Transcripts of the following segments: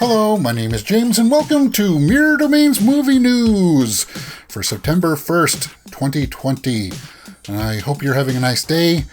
Hello, my name is James, and welcome to Mirror Domain's Movie News for September 1st, 2020. And I hope you're having a nice day.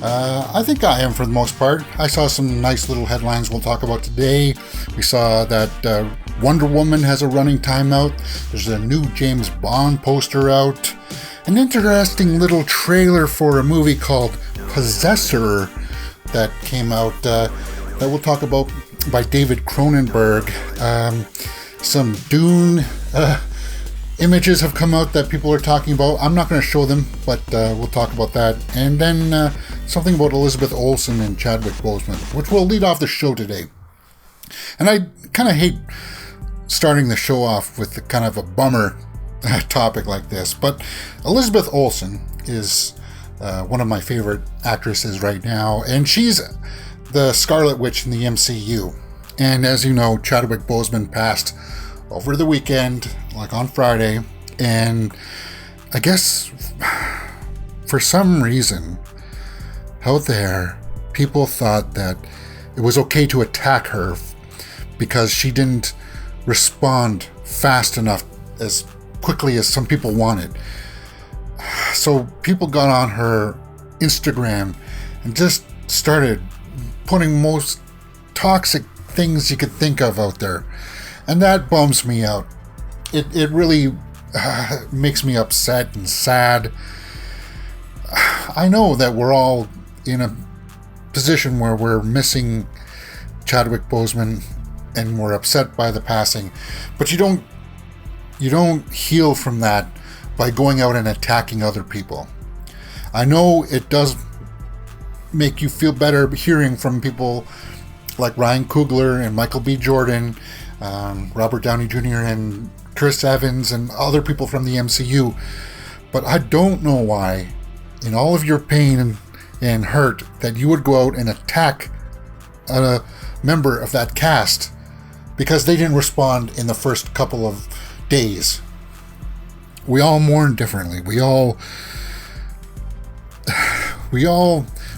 I think I am for the most part. I saw some nice little headlines we'll talk about today. We saw that Wonder Woman has a running time out. There's a new James Bond poster out. An interesting little trailer for a movie called Possessor that came out that we'll talk about by David Cronenberg. Some Dune images have come out that people are talking about. I'm not going to show them, but we'll talk about that. And then something about Elizabeth Olsen and Chadwick Boseman, which will lead off the show today. And I kind of hate starting the show off with the kind of a bummer topic like this, but Elizabeth Olsen is one of my favorite actresses right now, and she's the Scarlet Witch in the MCU. And as you know, Chadwick Boseman passed over the weekend, like on Friday, and I guess for some reason out there, people thought that it was okay to attack her because she didn't respond fast enough, as quickly as some people wanted. So people got on her Instagram and just started putting most toxic things you could think of out there. And that bums me out. It really makes me upset and sad. I know that we're all in a position where we're missing Chadwick Boseman and we're upset by the passing, but you don't heal from that by going out and attacking other people. I know it does make you feel better hearing from people like Ryan Coogler and Michael B. Jordan, Robert Downey Jr. and Chris Evans and other people from the MCU, but I don't know why, in all of your pain and hurt, that you would go out and attack a member of that cast because they didn't respond in the first couple of days. We all mourn differently. We all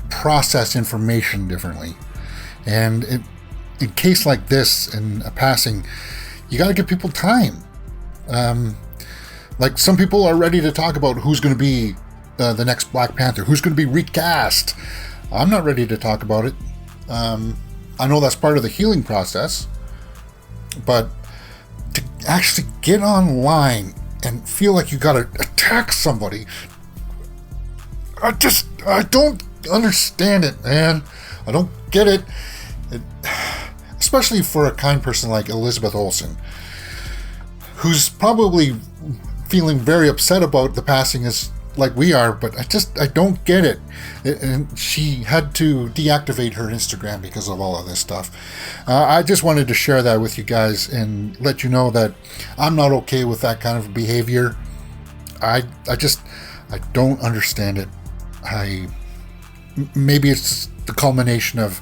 process information differently. And in case like this, in a passing, you got to give people time. Like some people are ready to talk about who's going to be the next Black Panther, who's going to be recast. I'm not ready to talk about it. I know that's part of the healing process, but to actually get online and feel like you got to attack somebody, I don't understand it, man. I don't get it. Especially for a kind person like Elizabeth Olsen, who's probably feeling very upset about the passing as like we are, but I don't get it. And she had to deactivate her Instagram because of all of this stuff. I just wanted to share that with you guys and let you know that I'm not okay with that kind of behavior. I don't understand it. Maybe it's the culmination of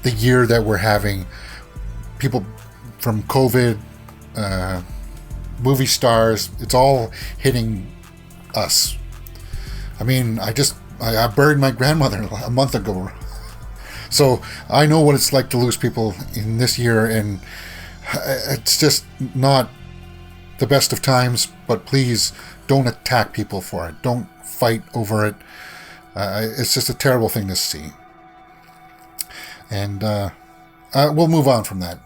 the year that we're having. People from COVID, movie stars, it's all hitting us. I mean, I buried my grandmother a month ago. So I know what it's like to lose people in this year, and it's just not the best of times, but please don't attack people for it. Don't fight over it. It's just a terrible thing to see. And we'll move on from that.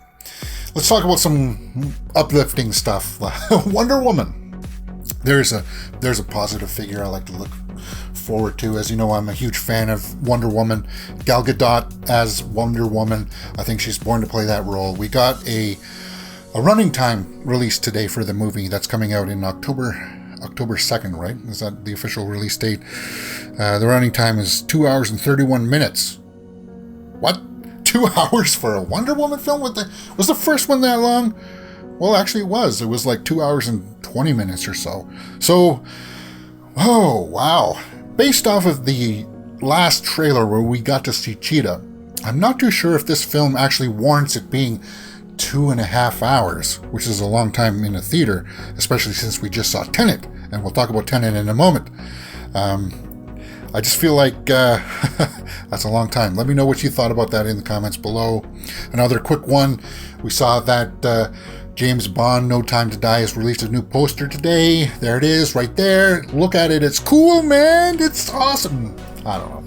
Let's talk about some uplifting stuff. Wonder Woman. There's a positive figure I like to look forward to. As you know, I'm a huge fan of Wonder Woman. Gal Gadot as Wonder Woman. I think she's born to play that role. We got a running time release today for the movie that's coming out in October 2nd, right? Is that the official release date? The running time is 2 hours and 31 minutes. What? 2 hours for a Wonder Woman film? Was the first one that long? Well, actually it was. It was like 2 hours and 20 minutes or so. So, oh, wow. Based off of the last trailer where we got to see Cheetah, I'm not too sure if this film actually warrants it being 2.5 hours, which is a long time in a theater, especially since we just saw Tenet, and we'll talk about Tenet in a moment. I just feel like that's a long time. Let me know what you thought about that in the comments below. Another quick one. We saw that James Bond No Time to Die has released a new poster today. There it is, right there. Look at it. It's cool, man. It's awesome. I don't know.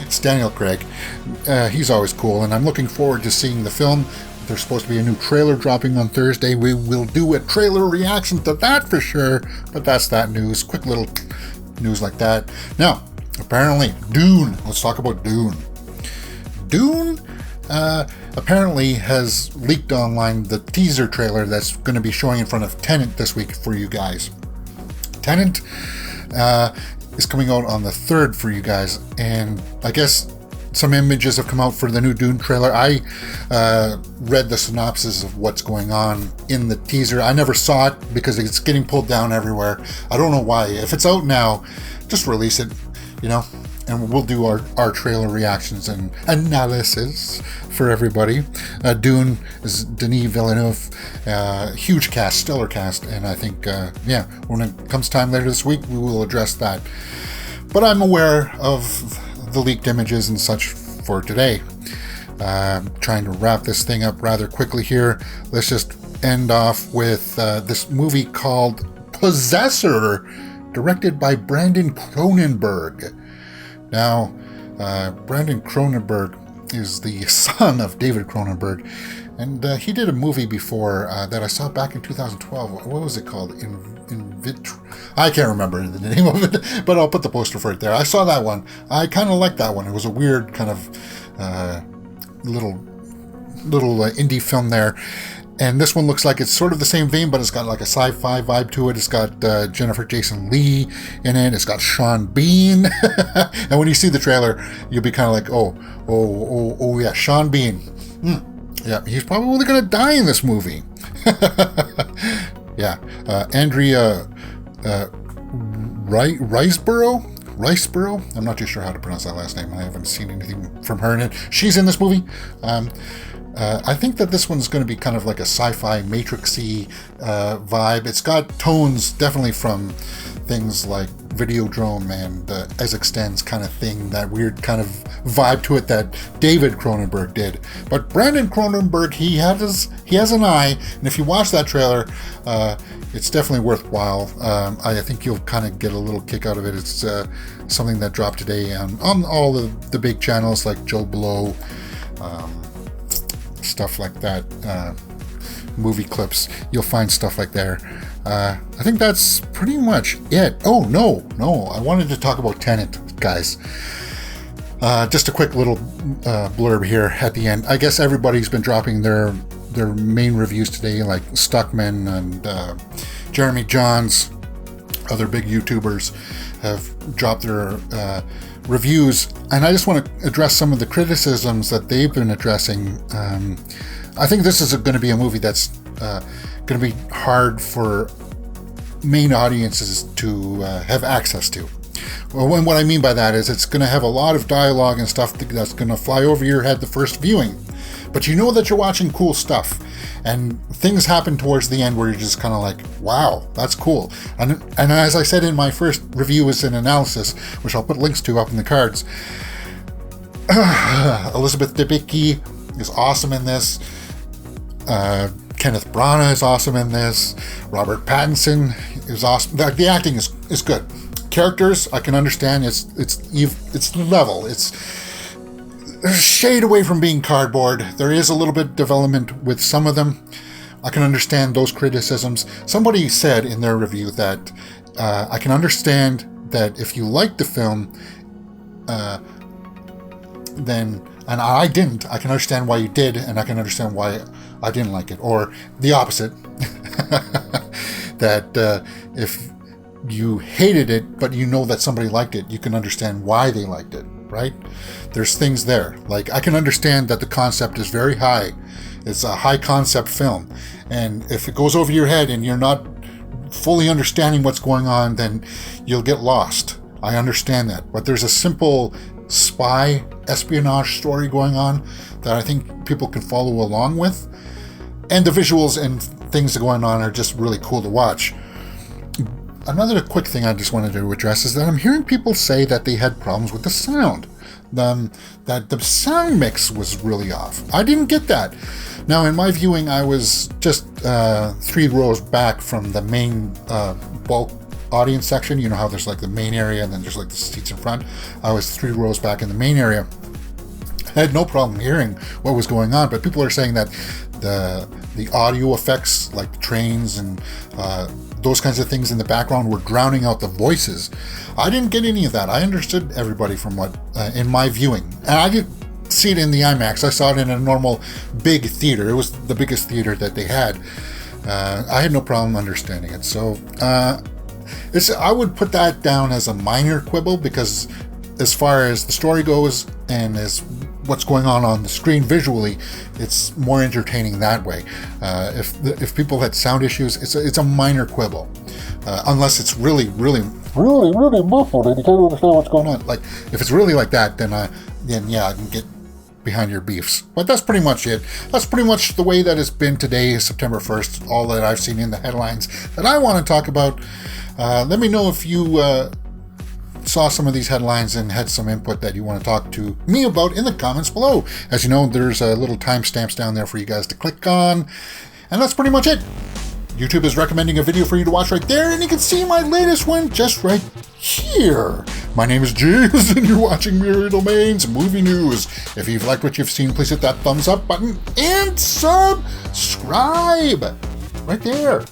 It's Daniel Craig. He's always cool, and I'm looking forward to seeing the film. There's supposed to be a new trailer dropping on Thursday. We will do a trailer reaction to that for sure, but that's that news. Quick little news like that. Now, apparently, Dune. Let's talk about Dune. Dune apparently has leaked online the teaser trailer that's going to be showing in front of Tenet this week for you guys. Tenet is coming out on the 3rd for you guys, and I guess some images have come out for the new Dune trailer. I read the synopsis of what's going on in the teaser. I never saw it because it's getting pulled down everywhere. I don't know why. If it's out now, just release it, and we'll do our trailer reactions and analysis for everybody. Dune is Denis Villeneuve, huge cast, stellar cast, and I think, when it comes time later this week, we will address that. But I'm aware of the leaked images and such for today. Trying to wrap this thing up rather quickly here. Let's just end off with this movie called Possessor, directed by Brandon Cronenberg. Now, Brandon Cronenberg is the son of David Cronenberg, and he did a movie before that I saw back in 2012. What was it called? I can't remember the name of it, but I'll put the poster for it there. I saw that one. I kind of liked that one. It was a weird kind of little indie film there. And this one looks like it's sort of the same vein, but it's got like a sci-fi vibe to it. It's got Jennifer Jason Leigh in it. It's got Sean Bean. And when you see the trailer, you'll be kind of like, oh yeah, Sean Bean. Yeah, he's probably going to die in this movie. Yeah, Andrea Riceborough. I'm not too sure how to pronounce that last name. I haven't seen anything from her in it. She's in this movie. I think that this one's going to be kind of like a sci-fi Matrix-y vibe. It's got tones definitely from things like Videodrome and As Extends kind of thing, that weird kind of vibe to it that David Cronenberg did. But Brandon Cronenberg, he has an eye, and if you watch that trailer, it's definitely worthwhile. I think you'll kind of get a little kick out of it. It's something that dropped today on all the big channels like Joe Blow, stuff like that, movie clips. You'll find stuff like there. I think that's pretty much it. Oh, no, I wanted to talk about Tenet, guys. Just a quick little blurb here at the end. I guess everybody's been dropping their main reviews today, like Stuckman and Jeremy Johns, other big YouTubers have dropped their reviews, and I just want to address some of the criticisms that they've been addressing. I think this is going to be a movie that's going to be hard for main audiences to have access to. Well, and what I mean by that is it's going to have a lot of dialogue and stuff that's going to fly over your head the first viewing. But you know that you're watching cool stuff, and things happen towards the end where you're just kind of like, wow, that's cool. And as I said in my first review as an analysis, which I'll put links to up in the cards, Elizabeth Debicki is awesome in this. Kenneth Branagh is awesome in this. Robert Pattinson is awesome. The acting is good. Characters, I can understand. It's level. It's a shade away from being cardboard. There is a little bit of development with some of them. I can understand those criticisms. Somebody said in their review that I can understand that if you like the film, then, and I didn't, I can understand why you did, and I can understand why I didn't like it. Or the opposite, that if you hated it, but you know that somebody liked it, you can understand why they liked it, right? There's things there. Like, I can understand that the concept is very high. It's a high concept film. And if it goes over your head and you're not fully understanding what's going on, then you'll get lost. I understand that. But there's a simple spy espionage story going on that I think people can follow along with. And the visuals and things that are going on are just really cool to watch. another quick thing I just wanted to address is that I'm hearing people say that they had problems with the sound. That the sound mix was really off. I didn't get that. Now, in my viewing, I was just 3 rows back from the main bulk audience section. You know how there's like the main area and then there's like the seats in front. I was 3 rows back in the main area. I had no problem hearing what was going on, but people are saying that the audio effects, like the trains and those kinds of things in the background, were drowning out the voices. I didn't get any of that. I understood everybody from what, in my viewing. And I didn't see it in the IMAX. I saw it in a normal big theater. It was the biggest theater that they had. I had no problem understanding it. So I would put that down as a minor quibble, because as far as the story goes and as what's going on the screen visually, it's more entertaining that way. If people had sound issues, it's a minor quibble, unless it's really muffled and you can't understand what's going on. Like if it's really like that, then yeah, I can get behind your beefs. But that's pretty much it. That's pretty much the way that it's been today, September 1st. All that I've seen in the headlines that I want to talk about. Let me know if you saw some of these headlines and had some input that you want to talk to me about in the comments below. As you know, there's a little timestamps down there for you guys to click on. And that's pretty much it. YouTube is recommending a video for you to watch right there, and you can see my latest one just right here. My name is James, and you're watching Mirror Domains Movie News. If you've liked what you've seen, please hit that thumbs up button and subscribe right there.